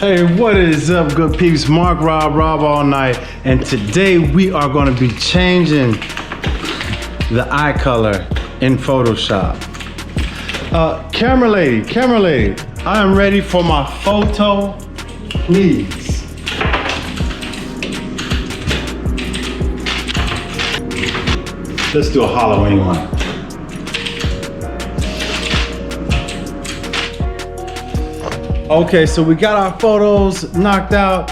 Hey, what is up, good peeps? Mark Rob all night, and today we are going to be changing the eye color in Photoshop. Camera lady, I am ready for my photo, please. Let's do a Halloween one. Okay, so we got our photos knocked out.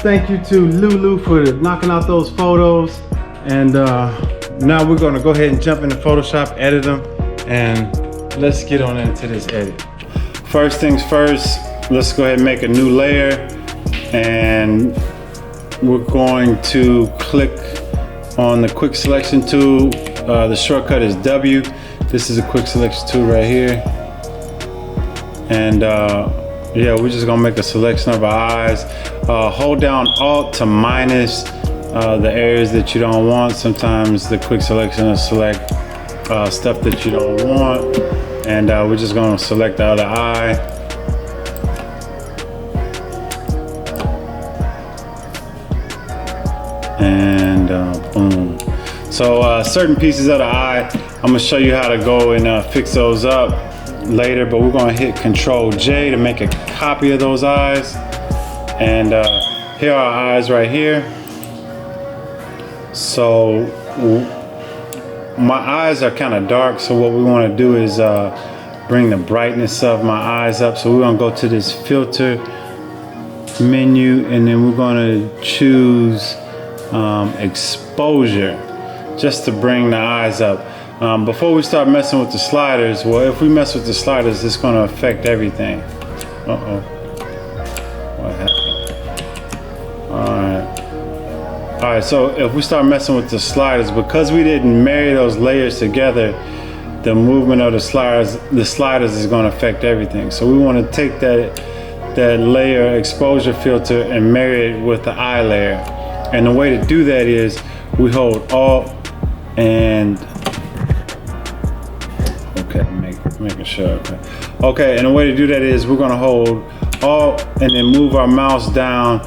Thank you to Lulu for knocking out those photos. And now we're gonna go ahead and jump into Photoshop, edit them, and let's get on into this edit. First things first, let's go ahead and make a new layer. And we're going to click on the quick selection tool. The shortcut is W. This is a quick selection tool right here. And yeah, we're just gonna make a selection of our eyes. Hold down Alt to minus the areas that you don't want. Sometimes the quick selection will select stuff that you don't want. And we're just gonna select the other eye. And boom. So certain pieces of the eye, I'm gonna show you how to go and fix those up later, but we're gonna hit Control J to make a copy of those eyes. And here are our eyes right here. So my eyes are kind of dark, so what we want to do is bring the brightness of my eyes up. So we're gonna go to this filter menu, and then we're gonna choose exposure, just to bring the eyes up. Before we start messing with the sliders, well, if we mess with the sliders, it's going to affect everything. Uh-oh. What happened? All right, so if we start messing with the sliders, because we didn't marry those layers together, the movement of the sliders is going to affect everything. So we want to take that layer exposure filter and marry it with the eye layer. And the way to do that is we hold Alt and making sure. Okay, and the way to do that is we're gonna hold Alt and then move our mouse down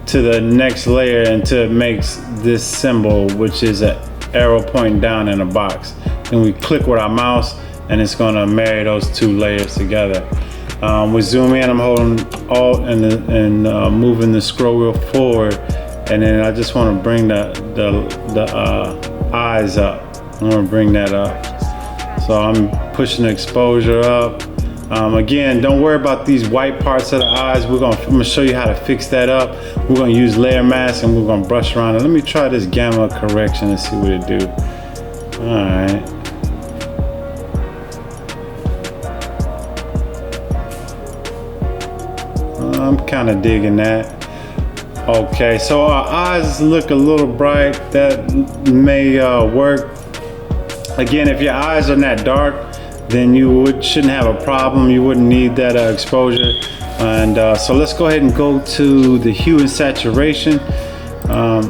to the next layer until it makes this symbol, which is an arrow pointing down in a box. Then we click with our mouse and it's gonna marry those two layers together. We zoom in, I'm holding Alt and moving the scroll wheel forward, and then I just wanna bring the eyes up. I wanna bring that up. So I'm pushing the exposure up. Again, don't worry about these white parts of the eyes. I'm gonna show you how to fix that up. We're gonna use layer mask and we're gonna brush around it. Let me try this gamma correction and see what it do. All right. I'm kind of digging that. Okay, so our eyes look a little bright. That may work. Again, if your eyes are not dark, then you shouldn't have a problem. You wouldn't need that exposure. And so let's go ahead and go to the hue and saturation.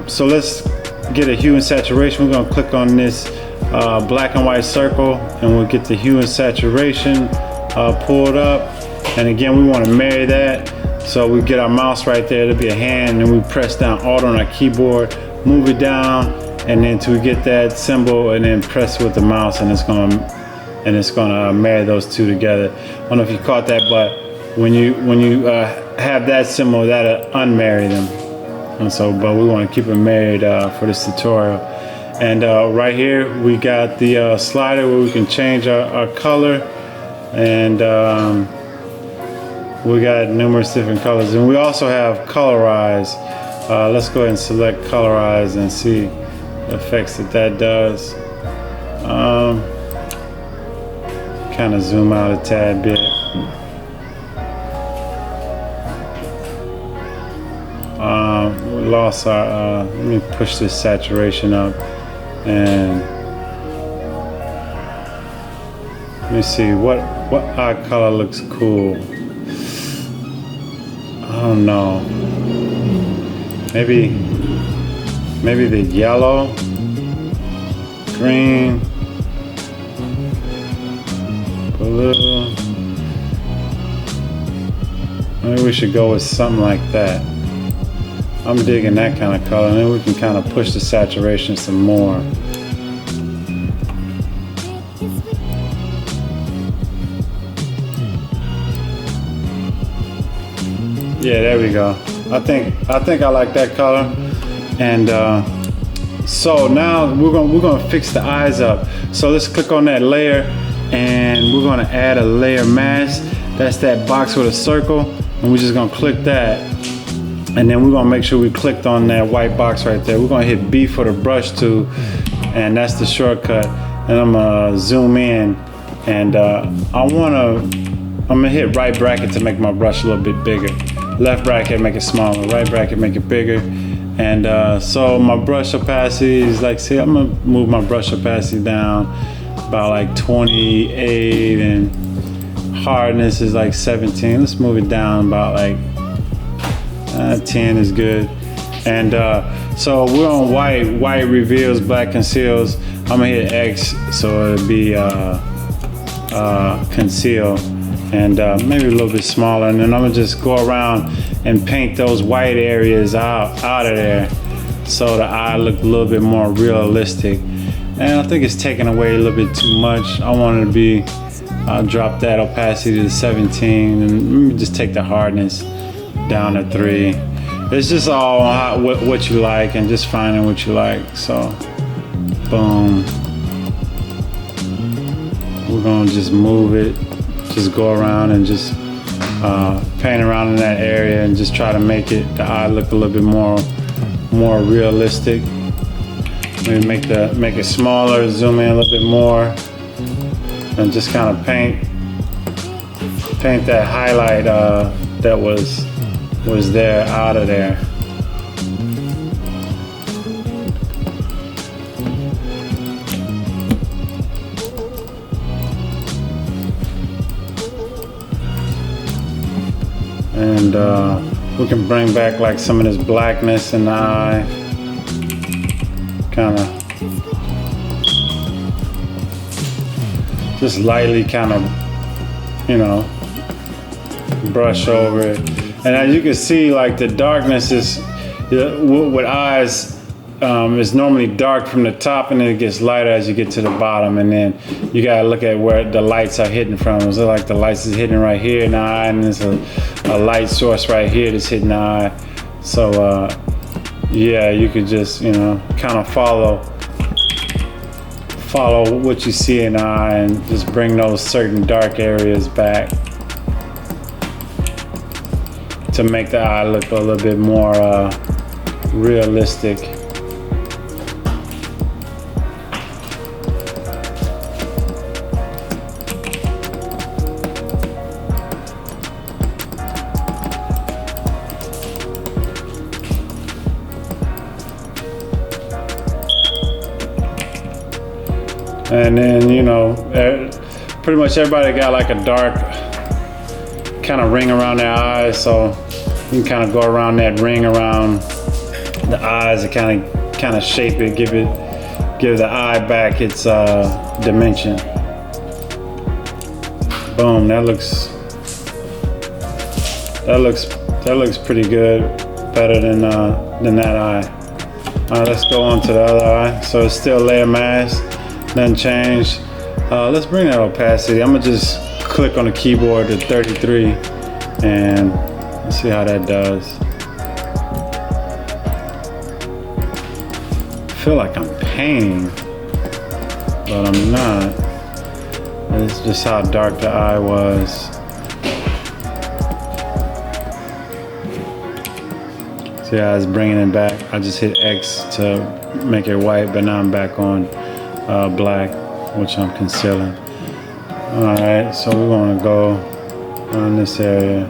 So let's get a hue and saturation. We're gonna click on this black and white circle, and we'll get the hue and saturation pulled up. And again, we wanna marry that. So we get our mouse right there, it'll be a hand, and we press down Alt on our keyboard, move it down, and then till we get that symbol, and then press with the mouse, and it's gonna marry those two together. I don't know if you caught that, but when you have that symbol, that'll unmarry them. And so, but we want to keep it married for this tutorial. And right here we got the slider where we can change our color, and we got numerous different colors, and we also have colorize. Let's go ahead and select colorize and see the effects that does. Kind of zoom out a tad bit. We lost our, let me push this saturation up, and let me see what eye color looks cool. I don't know. Maybe the yellow, green, blue. Maybe we should go with something like that. I'm digging that kind of color, and then we can kind of push the saturation some more. Yeah, there we go. I think I like that color. And so now we're gonna fix the eyes up. So let's click on that layer, and we're gonna add a layer mask. That's that box with a circle, and we're just gonna click that. And then we're gonna make sure we clicked on that white box right there. We're gonna hit B for the brush tool, and that's the shortcut. And I'm gonna zoom in, and I'm gonna hit right bracket to make my brush a little bit bigger. Left bracket, make it smaller. Right bracket, make it bigger. And so my brush opacity is like, see, I'm gonna move my brush opacity down about like 28, and hardness is like 17. Let's move it down about like 10 is good. And so we're on white. White reveals, black conceals. I'm gonna hit X, so it'll be conceal. And maybe a little bit smaller, and then I'm gonna just go around and paint those white areas out of there, so the eye look a little bit more realistic. And I think it's taking away a little bit too much. I want it to be, I'll drop that opacity to 17, and let me just take the hardness down to 3. It's just all what you like, and just finding what you like. So, boom. We're gonna just move it. Just go around and just paint around in that area, and just try to make the eye look a little bit more realistic. Maybe make it smaller, zoom in a little bit more, and just kind of paint that highlight that was there out of there. And we can bring back like some of this blackness in the eye, kind of just lightly kind of, brush over it. And as you can see, like the darkness is, with eyes, it's normally dark from the top, and then it gets lighter as you get to the bottom, and then you gotta look at where the lights are hitting from. So like the lights is hitting right here in the eye, and there's a light source right here that's hitting the eye. So yeah, you could just kind of follow what you see in the eye, and just bring those certain dark areas back to make the eye look a little bit more realistic. And then, pretty much everybody got like a dark kind of ring around their eyes, so you can kind of go around that ring around the eyes and kind of shape it, give the eye back its dimension. Boom, that looks pretty good, better than that eye. All right, let's go on to the other eye. So it's still layer mask. Nothing changed. Let's bring that opacity. I'm gonna just click on the keyboard to 33, and let's see how that does. I feel like I'm painting, but I'm not. It's just how dark the eye was. See how it's bringing it back? I just hit X to make it white, but now I'm back on black, which I'm concealing. Alright, so we're going to go on this area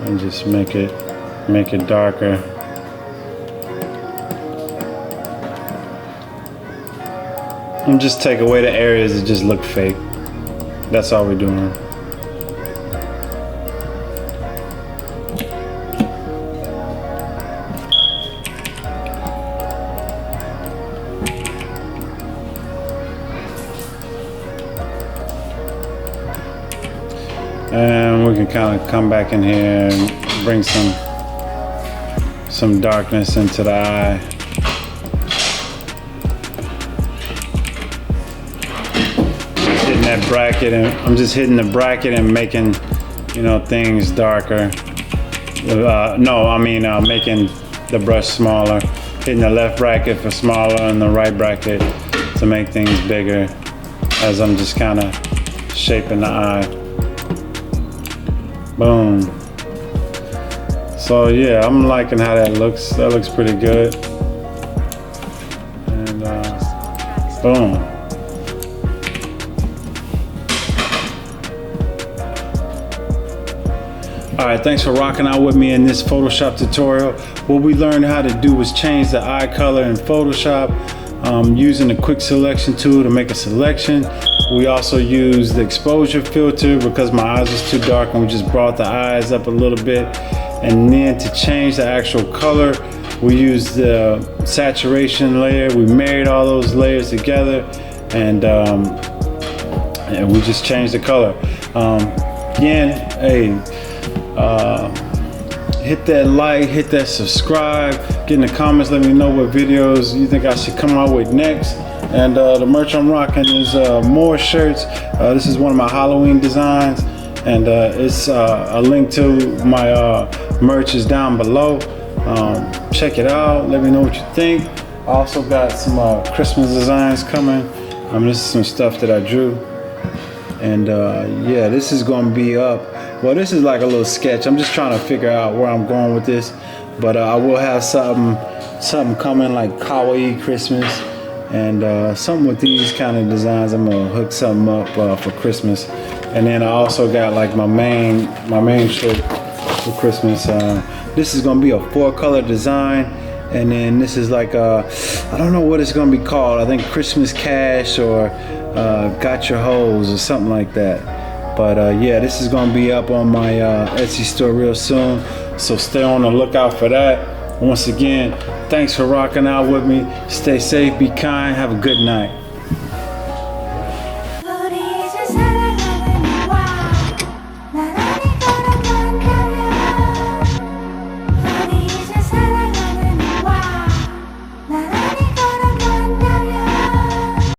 and just make it darker. And just take away the areas that just look fake. That's all we're doing. And we can kind of come back in here and bring some darkness into the eye. Hitting that bracket, and I'm just hitting the bracket and making, you know, things darker. Making the brush smaller. Hitting the left bracket for smaller and the right bracket to make things bigger as I'm just kind of shaping the eye. Boom. So yeah, I'm liking how that looks. That looks pretty good. And boom. Alright, thanks for rocking out with me in this Photoshop tutorial. What we learned how to do was change the eye color in Photoshop using the quick selection tool to make a selection. We also used the exposure filter because my eyes was too dark, and we just brought the eyes up a little bit. And then to change the actual color, we used the saturation layer. We married all those layers together, and we just changed the color. Again, hey, hit that like, hit that subscribe, get in the comments, let me know what videos you think I should come out with next. And the merch I'm rocking is more shirts. This is one of my Halloween designs, and it's a link to my merch is down below. Check it out, let me know what you think. I also got some Christmas designs coming. This is some stuff that I drew. And yeah, this is gonna be up. Well, this is like a little sketch. I'm just trying to figure out where I'm going with this. But I will have something coming like Kawaii Christmas, and something with these kind of designs. I'm gonna hook something up for Christmas. And then I also got like my main shirt for Christmas. This is gonna be a 4-color design. And then this is like I don't know what it's gonna be called. I think Christmas Cash or Got Your Hoes or something like that. But yeah, this is gonna be up on my Etsy store real soon. So stay on the lookout for that. Once again, thanks for rocking out with me. Stay safe, be kind, have a good night.